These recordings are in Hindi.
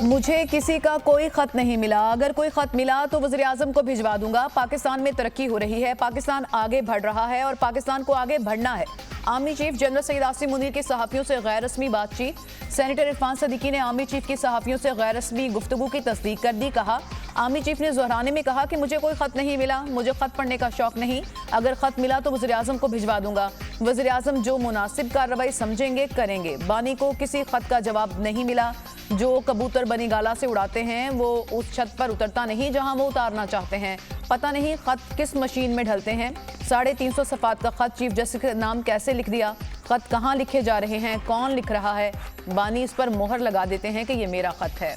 मुझे किसी का कोई खत नहीं मिला। अगर कोई खत मिला तो वज़ीर आज़म को भिजवा दूंगा। पाकिस्तान में तरक्की हो रही है, पाकिस्तान आगे बढ़ रहा है और पाकिस्तान को आगे बढ़ना है। Army chief general Syed Asim Munir की सहाफ़ियों से गैर रस्मी बातचीत। सेनेटर इरफान सदीकी ने आर्मी चीफ की सहाफ़ियों से गैर रस्मी गुफ्तगू की तस्दीक कर दी। कहा, आर्मी चीफ ने दोहराने में कहा कि मुझे कोई खत नहीं मिला, मुझे खत पढ़ने का शौक नहीं। अगर खत मिला तो वज़ीर आज़म को भिजवा दूंगा। वज़ीर आज़म जो मुनासिब कार्रवाई समझेंगे करेंगे। बानी को किसी खत का जवाब नहीं मिला। जो कबूतर बनी गाला से उड़ाते हैं वो उस छत पर उतरता नहीं जहां वो उतारना चाहते हैं। पता नहीं खत किस मशीन में ढलते हैं। 350 सफ़ात का खत चीफ जस्टिस के नाम कैसे लिख दिया? खत कहां लिखे जा रहे हैं? कौन लिख रहा है? बानी इस पर मोहर लगा देते हैं कि ये मेरा खत है।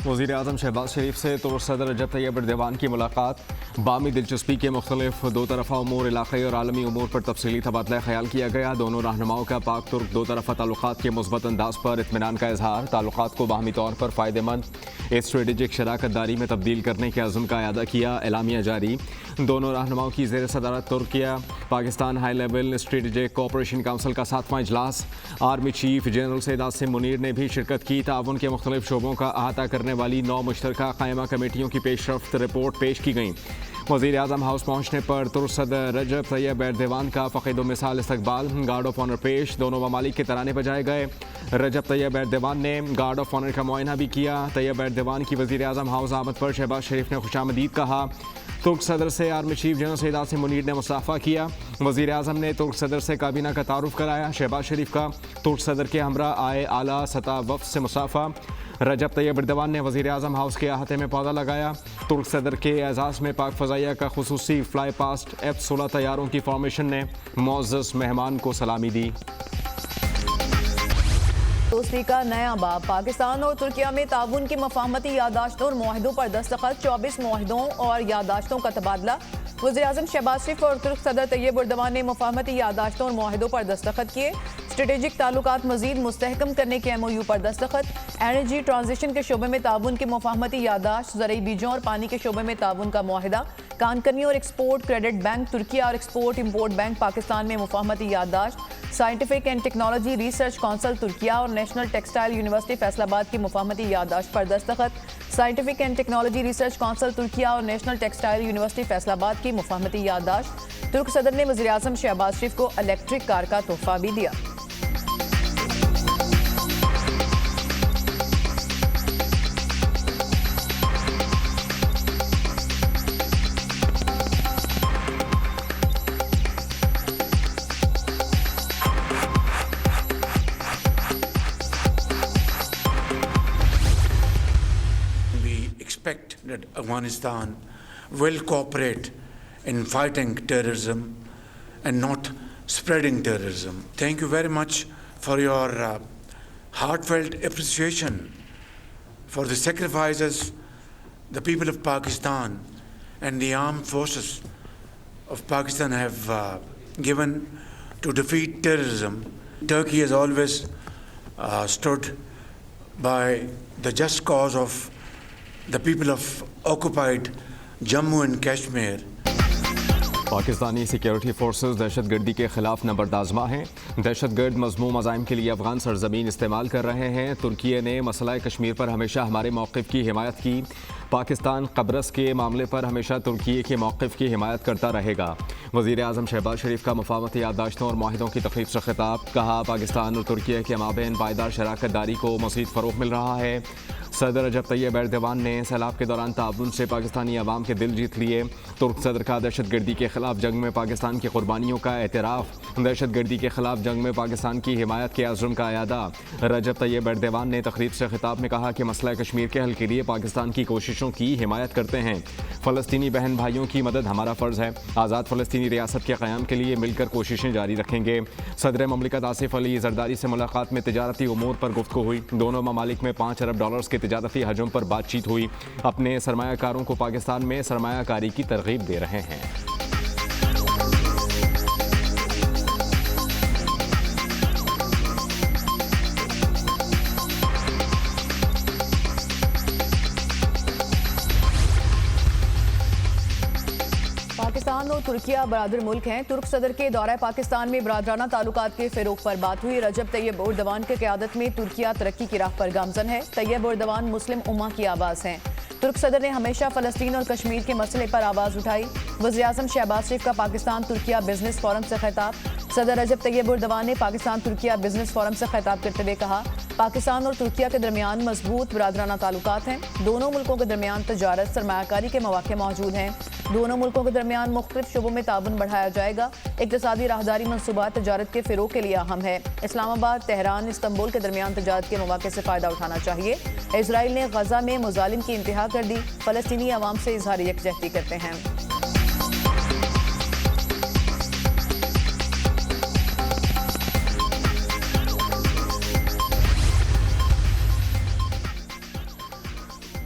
वज़ीर आज़म शहबाज शरीफ से तुर्क सदर रजब तैयब एर्दोगान की मुलाकात। बामी दिलचस्पी के मुख्तलिफ दो तरफ़ा उमूर, इलाक़ाई और आलमी उमूर पर तफसीली तबादला ख्याल किया गया। दोनों रहनुमाओं का पाक तुर्क दो तरफ़ा ताल्लुक़ात के मुस्बत अंदाज पर इत्मीनान का इजहार। ताल्लुक़ात को बाहमी तौर पर फ़ायदेमंद स्ट्रेटेजिक शराकत दारी में तब्दील करने के अज़्म का अदा किया। एलामिया जारी। दोनों रहनुमाओं की ज़ेर सदारत Turkiye Pakistan high level strategic cooperation council का 7वां इजलास। Army chief general Syed Asim Munir ने भी शिरकत की। ताउन के मुख्तलिफ शोबों का अहाता करने वाली 9 मुश्तरका क़ायमा कमेटियों की पेशरफ्त रिपोर्ट पेश की गई। वज़ीर आज़म हाउस पहुँचने पर तुर्क सदर रजब तैयब एर्दोगान का फ़क़ीद मिसाल इस्तकबाल। गार्ड ऑफ ऑनर पेश। दोनों ममालिक के तराने बजाए गए। रजब तैयब एर्दोगान ने गार्ड ऑफ ऑनर का मुआयना भी किया। तैयब एर्दोगान की वज़ीर आज़म हाउस आमद पर शहबाज शरीफ ने खुशामदीद कहा। तुर्क सदर से army chief general Syed Asim Munir ने मुसाफ़ा किया। वज़ीर आज़म ने तुर्क सदर से काबीना का तारुफ कराया। शहबाज शरीफ का तुर्क सदर के हमरा आए आला सतह वफ़द से मुसाफ़ा। रजब तैयब एर्दोगान ने वज़ीर आज़म हाउस के अहाते में पौधा लगाया। तुर्क सदर के एजाज़ में पाक फ़ज़ाइया का खुसूसी फ्लाई पास्ट F-16 तैयारों की फॉर्मेशन ने मुअज़्ज़ज़ मेहमान को सलामी दी। दोस्ती का नया बाब। पाकिस्तान और तुर्किया में ताउन की मफाहमती यादाश्तों और मुआहदों पर दस्तखत। 24 मुआहदों और यादाश्तों का तबादला। वज़ीर आज़म शहबाज शरीफ और तुर्क सदर तैयब एर्दोगान ने मफाहमती यादाश्तों और मुआहदों पर दस्तखत किए। स्ट्रेटेजिक ताल्लुकात मज़ीद मुस्तहकम करने के MOU पर दस्तखत। एनर्जी ट्रांजिशन के शोबे में ताउन की मफाहमती यादाश्त। ज़रई बीजों और पानी के शोबे में ताउन का मुआहिदा। कानकनी और एक्सपोर्ट क्रेडिट बैंक तुर्किया और एक्सपोर्ट इम्पोर्ट बैंक पाकिस्तान में मुफाहमती यादाश्त। Scientific and technology research council Turkiye और नेशनल टेक्सटाइल यूनिवर्सिटी फैसलाबाद की मुफाहमती यादाश्त पर दस्तखत। Scientific and technology research council Turkiye और नेशनल टेक्सटाइल यूनिवर्सिटी फैसलाबाद की मुफाहमती यादाश्त। तुर्क सदर ने वज़ीर आज़म शहबाज शरीफ को इलेक्ट्रिक कार का तोहफा भी दिया। That Afghanistan will cooperate in fighting terrorism and not spreading terrorism. Thank you very much for your heartfelt appreciation for the sacrifices the people of Pakistan and the armed forces of Pakistan have given to defeat terrorism. Turkey has always stood by the just cause of the people of occupied Jammu and Kashmir. Pakistani security forces दहशतगर्दी के खिलाफ नंबरदाज़मा हैं। दहशतगर्द मज़मूम अज़ाइम के लिए अफ़गान सरज़मीन इस्तेमाल कर रहे हैं। तुर्की ने मसला कश्मीर पर हमेशा हमारे मौक़िफ़ की हिमायत की। पाकिस्तान क़ब्रस के मामले पर हमेशा तुर्की के मौक़िफ़ की हिमायत करता रहेगा। वज़ीर आज़म शहबाज शरीफ का मफाहमती यादाश्तों और मुआहिदों की तक़रीब से खिताब। कहा, पाकिस्तान और तुर्की के माबैन पायदार शराकत दारी को मज़ीद फ़रोग़ मिल रहा है। सदर रजब तैयब एर्दोगान ने सैलाब के दौरान ताउन से पाकिस्तानी अवाम के दिल जीत लिए। तुर्क सदर का दहशतगर्दी के खिलाफ जंग में पाकिस्तान की कुर्बानियों का एतराफ़। दहशतगर्दी के खिलाफ जंग में पाकिस्तान की हिमायत के अज़्म का अदा। रजब तैयब एर्दोगान ने तक़रीब से खिताब में कहा कि मसला कश्मीर के हल के लिए पाकिस्तान की कोशिशों की हिमायत करते हैं। फ़लस्तीनी बहन भाइयों की मदद हमारा फ़र्ज़ है। आज़ाद फ़लस्तीनी रियासत के क़याम के लिए मिलकर कोशिशें जारी रखेंगे। सदर ममलिकत आसिफ अली ज़रदारी से मुलाकात में तिजारती उमूर पर गुफ्तगू हुई। दोनों ममालिक में $5 अरब के तिजारती हजम पर बातचीत हुई। अपने सरमायाकारों को पाकिस्तान में सरमायाकारी की तरगीब दे रहे हैं। पाकिस्तान और तुर्किया बरादर मुल्क हैं। तुर्क सदर के दौरा पाकिस्तान में बरादराना ताल्लुकात के फ़रोग़ पर बात हुई। रजब तैयब एर्दोगान की क़यादत में तुर्किया तरक्की की राह पर गामज़न है। तैयब एर्दोगान मुस्लिम उम्मा की आवाज़ हैं। तुर्क सदर ने हमेशा फ़लस्तीन और कश्मीर के मसले पर आवाज़ उठाई। वज़ीर-ए-आज़म शहबाज शरीफ का पाकिस्तान तुर्किया बिजनेस फोरम से खिताब। सदर रजब तैयब एर्दोगान ने पाकिस्तान तुर्किया बिजनेस फोरम से खिताब करते हुए कहा, पाकिस्तान और तुर्किया के दरमियान मजबूत बरादराना ताल्लुकात हैं। दोनों मुल्कों के दरमियान तजारत, सरमायाकारी के मौके मौजूद हैं। दोनों मुल्कों के दरमियान मुख्तलिफ शोबों में ताउन बढ़ाया जाएगा। इक़्तिसादी राहदारी मनसूबा तजारत के फ़रोग़ के लिए अहम है। इस्लामाबाद, तेहरान, इस्तंबुल के दरमियान तजारत के मौके से फ़ायदा उठाना चाहिए। इजराइल ने गजा में मुजालिम की इंतहा कर दी। फ़लस्तीनी अवाम से इजहार यकजहती करते हैं।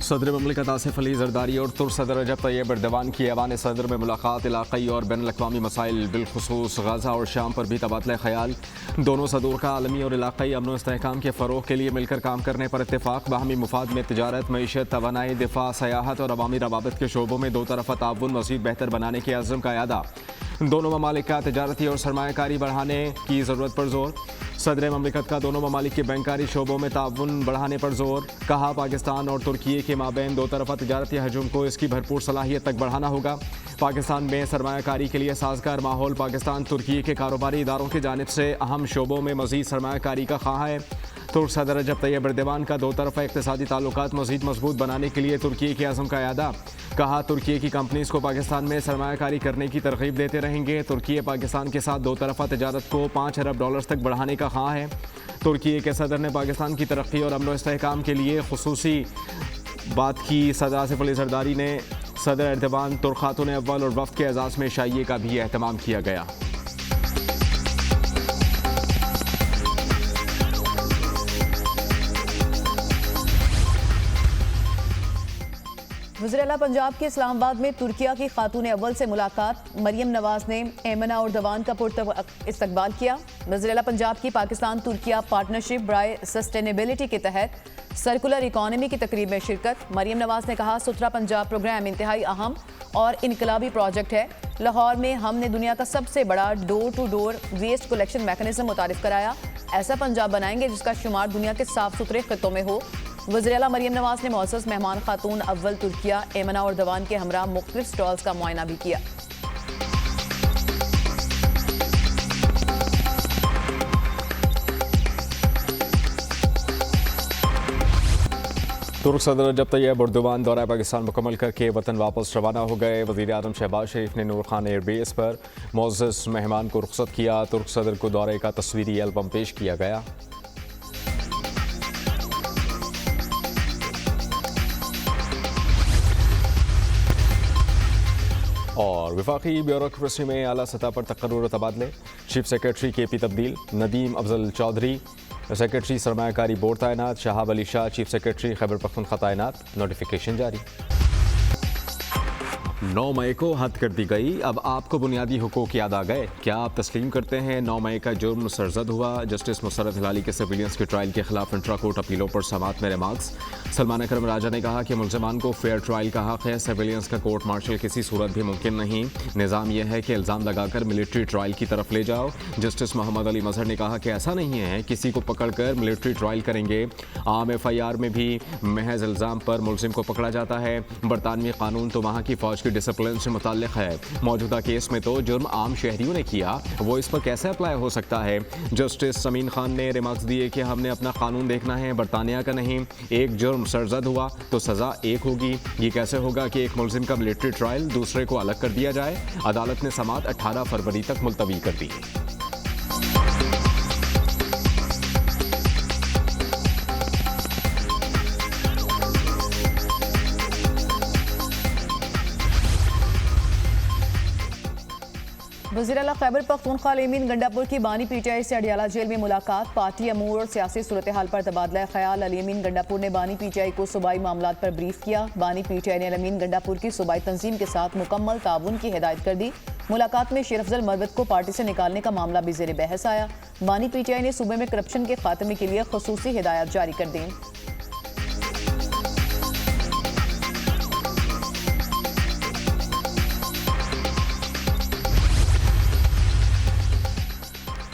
सदर ममलिकत आसिफ अली ज़रदारी और तुर्क सदर रजब तैयब एर्दोगान की ऐवान सदर में मुलाकात इलाक़ाई और बैन अल-अक़वामी मसाइल बिलखुसूस गजा और शाम पर भी तबादला ख़याल। दोनों सदूर का आलमी और इलाक़ाई अमन व इस्तेहकाम के फ़रोग़ के लिए मिलकर काम करने पर इत्तेफ़ाक़। बाहमी मुफाद में तिजारत, मईशत, तवानाई, दिफ़ा, सयाहत और अवामी रवाबत के शोबों में दो तरफ़ा ताउन मज़ीद बेहतर बनाने के अज़्म का अदा। दोनों ममालिक का तजारती और सरमायाकारी बढ़ाने की ज़रूरत पर जोर। सदर ममलिकत का दोनों ममालिक के बैंकारी शोबों में ताउन बढ़ाने पर जोर। कहा, पाकिस्तान और तुर्की के माबैन दो तरफ़ा तजारती हजूम को इसकी भरपूर सलाहियत तक बढ़ाना होगा। पाकिस्तान में सरमायाकारी के लिए साजगार माहौल। पाकिस्तान तुर्की के कारोबारी इदारों की जानिब से अहम शोबों में मज़ीद सरमायाकारी का ख्वाह है। तुर्क सदर रजब तैयब एर्दोगान का दो तरफ़ा इक़्तिसादी ताल्लुकात मज़ीद मजबूत बनाने के लिए तुर्की के अज़्म का अदा। कहा, तुर्की की कंपनीज़ को पाकिस्तान में सरमायाकारी करने की तरग़ीब देते रहेंगे। तुर्की पाकिस्तान के साथ दो तरफ़ा तजारत को $5 अरब तक बढ़ाने का ख्वाह है। तुर्की के सदर ने पाकिस्तान की तरक्की और अमन व इस्तेहकाम के लिए खुसूसी बात की। सदर आसिफ अली ज़रदारी ने सदर एर्दोगान, तुर्क खातून अव्वल और वफ़द के एजाज़ में शाइये का भी एहतमाम किया गया। वज़ीर-ए-आला पंजाब के इस्लामाबाद में तुर्किया की खातून अव्वल से मुलाकात। मरियम नवाज ने ऐमना एर्दोगान का इस्तकबाल किया। वज़ीर-ए-आला पंजाब की पाकिस्तान तुर्किया पार्टनरशिप बराए सस्टेनेबिलिटी के तहत सर्कुलर इकॉनमी की तकरीब में शिरकत। मरियम नवाज ने कहा, सुथरा पंजाब प्रोग्राम इंतहाई अहम और इनकलाबी प्रोजेक्ट है। लाहौर में हमने दुनिया का सबसे बड़ा door to door waste collection mechanism मुतारिफ कराया। ऐसा पंजाब बनाएंगे जिसका शुमार दुनिया के साफ सुथरे खित्तों में हो। वज़ीर-ए-आला मरियम नवाज ने मौसस मेहमान खातून अव्वल तुर्किया ऐमना एर्दोगान के हमरा मुख्तलिफ स्टॉल्स का मुआयना भी किया। तुर्क सदर रजब तैयब एर्दोगान दौरा पाकिस्तान मुकम्मल करके वतन वापस रवाना हो गए। वज़ीर-ए-आज़म शहबाज शरीफ ने नूर खान एयरबेस पर मोअज़्ज़ज़ मेहमान को रुखसत किया। तुर्क सदर को दौरे का तस्वीरी एल्बम पेश किया गया। और वफाकी ब्यूरोक्रेसी में आला सतह पर तकर्रुर तबादले। चीफ सेक्रेटरी के पी तब्दील। नदीम अफजल चौधरी सेक्रेटरी सरमायाकारी बोर्ड तैनात। शहाब अली शाह चीफ सेक्रेटरी खैबर पख्तूनख्वा तैनात। नोटिफिकेशन जारी। 9 मई को हद कर दी गई। अब आपको बुनियादी हुकूक याद आ गए। क्या आप तस्लीम करते हैं 9 मई का जुर्म सरजद हुआ? जस्टिस मुसर्रत हिलाली के सिविलियंस के ट्रायल के खिलाफ इंट्रा कोर्ट अपीलों पर समाअत में रिमार्क्स। सलमान अकरम राजा ने कहा कि मुल्ज़िमान को फेयर ट्रायल का हक है। सिविलियंस का कोर्ट मार्शल किसी सूरत भी मुमकिन नहीं। निज़ाम यह है कि इल्ज़ाम लगाकर मिलिट्री ट्रायल की तरफ ले जाओ। जस्टिस मोहम्मद अली मजहर ने कहा कि ऐसा नहीं है किसी को पकड़कर मिलिट्री ट्रायल करेंगे। आम FIR में भी महज इल्ज़ाम पर मुल्ज़िम को पकड़ा जाता है। बरतानवी कानून तो वहाँ की फ़ौज की डिसिप्लिन से मुताल्लिक़ है। मौजूदा केस में तो जुर्म आम शहरियों ने किया, वो इस पर कैसे अप्लाई हो सकता है? जस्टिस समीन खान ने रिमार्क्स दिए कि हमने अपना कानून देखना है, बरतानिया का नहीं। एक जुर्म सरजद हुआ तो सज़ा एक होगी। ये कैसे होगा कि एक मुल्ज़िम का मिलिट्री ट्रायल दूसरे को अलग कर दिया जाए? अदालत ने समाअत 18 फरवरी तक मुलतवी कर दी। वज़ीर-ए-आला खैबर पख्तूनख्वा अलीमीन गंडापुर की बानी PTI से अडियाला जेल में मुलाकात। पार्टी अमूर और सियासी सूरत हाल पर तबादला ख्याल। अलीमीन गंडापुर ने बानी PTI को सूबाई मामलात पर ब्रीफ किया। बानी PTI ने अलीमीन गंडापुर की सूबाई तंजीम के साथ मुकम्मल ताउन की हिदायत कर दी। मुलाकात में शेर अफजल मरवत को पार्टी से निकालने का मामला भी ज़ेर बहस आया। बानी PTI ने सूबे में करप्शन के खात्मे के लिए खुसूसी हिदायत जारी कर दी।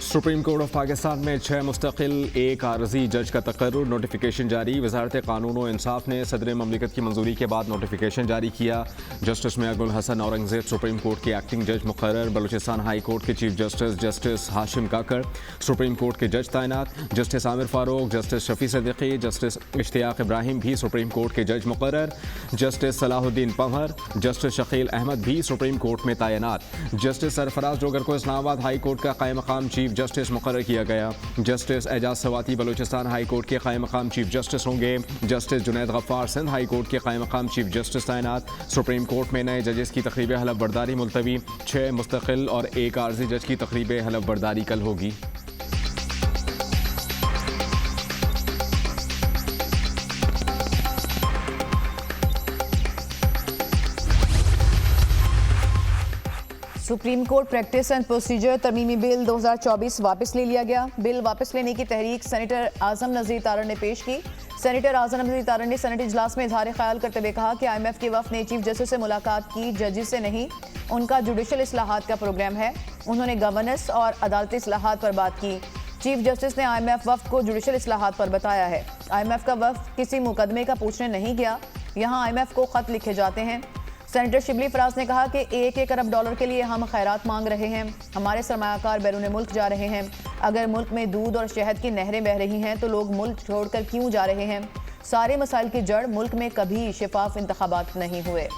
सुप्रीम कोर्ट ऑफ पाकिस्तान में 6 मुस्तकिल एक आरजी जज का तकर्रुर, नोटिफिकेशन जारी। वजारत कानून व इंसाफ ने सदर ममलिकत की मंजूरी के बाद नोटिफिकेशन जारी किया। Justice Miangul Hassan Aurangzeb supreme court के एक्टिंग जज मुकर्रर। बलूचिस्तान हाई कोर्ट के chief justice justice Hashim Kakar supreme court के जज तैनात। Justice Aamir Farooq, justice Shafi Siddiqui, justice Ishtiaq Ibrahim भी सुप्रीम कोर्ट के जज मुकर्रर। जस्टिस सलाहुद्दीन पंवर, जस्टिस शकील अहमद भी सुप्रीम कोर्ट में तैनात। जस्टिस सरफराज जोगर को इस्लामाबाद हाई कोर्ट का कायम मकाम चीफ जस्टिस मुकर्रर किया गया। Justice Ejaz Swati Balochistan high court के कायम मकाम चीफ जस्टिस होंगे। Justice Junaid Ghaffar Sindh high court के कायम मकाम चीफ जस्टिस तैनात। सुप्रीम कोर्ट में नए जजेस की तकरीब हलफ बर्दारी मुलतवी। 6 मुस्तकिल और एक आर्जी जज की तकरीब हलफ बर्दारी कल होगी। Supreme court practice and procedure तरमीमी बिल 2024 वापस ले लिया गया। बिल वापस लेने की तहरीक सेनेटर आजम नज़ीर तारड़ ने पेश की। सेनेटर आजम नज़ीर तारड़ ने सेनेट इजलास में इजहार ख्याल करते हुए कहा कि IMF के वफ़द ने चीफ जस्टिस से मुलाकात की, जजेस से नहीं। उनका जुडिशल इस्लाहात का प्रोग्राम है। उन्होंने गवर्नेंस और अदालती इस्लाहात पर बात की। चीफ जस्टिस ने IMF वफ़द को जुडिशल इस्लाहात पर बताया है। IMF का वफ़द किसी मुकदमे का पूछने नहीं गया, यहाँ IMF को ख़त लिखे जाते हैं। सेनेटर शिबली फराज ने कहा कि $1 अरब के लिए हम खैरात मांग रहे हैं। हमारे सरमायाकार बैरून मुल्क जा रहे हैं। अगर मुल्क में दूध और शहद की नहरें बह रही हैं तो लोग मुल्क छोड़कर क्यों जा रहे हैं? सारे मसाइल की जड़ मुल्क में कभी शफाफ इंतखाबात नहीं हुए।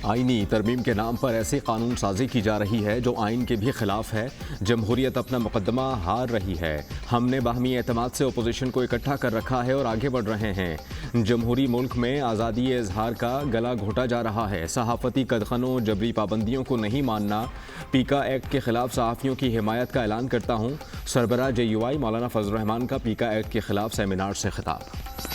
आईनी तरमीम के नाम पर ऐसी कानून साजी की जा रही है जो आइन के भी खिलाफ है। जमहूरियत अपना मुकदमा हार रही है। हमने बाहमी एतमाद से अपोजिशन को इकट्ठा कर रखा है और आगे बढ़ रहे हैं। जमहूरी मुल्क में आज़ादी इजहार का गला घोटा जा रहा है। सहाफ़ती कदखनों, जबरी पाबंदियों को नहीं मानना। पीका एक्ट के खिलाफ सहाफ़ियों की हिमायत का ऐलान करता हूँ। सरबराह JUI मौलाना फजल रहमान का पीका एक्ट के खिलाफ सेमिनार से खिताब।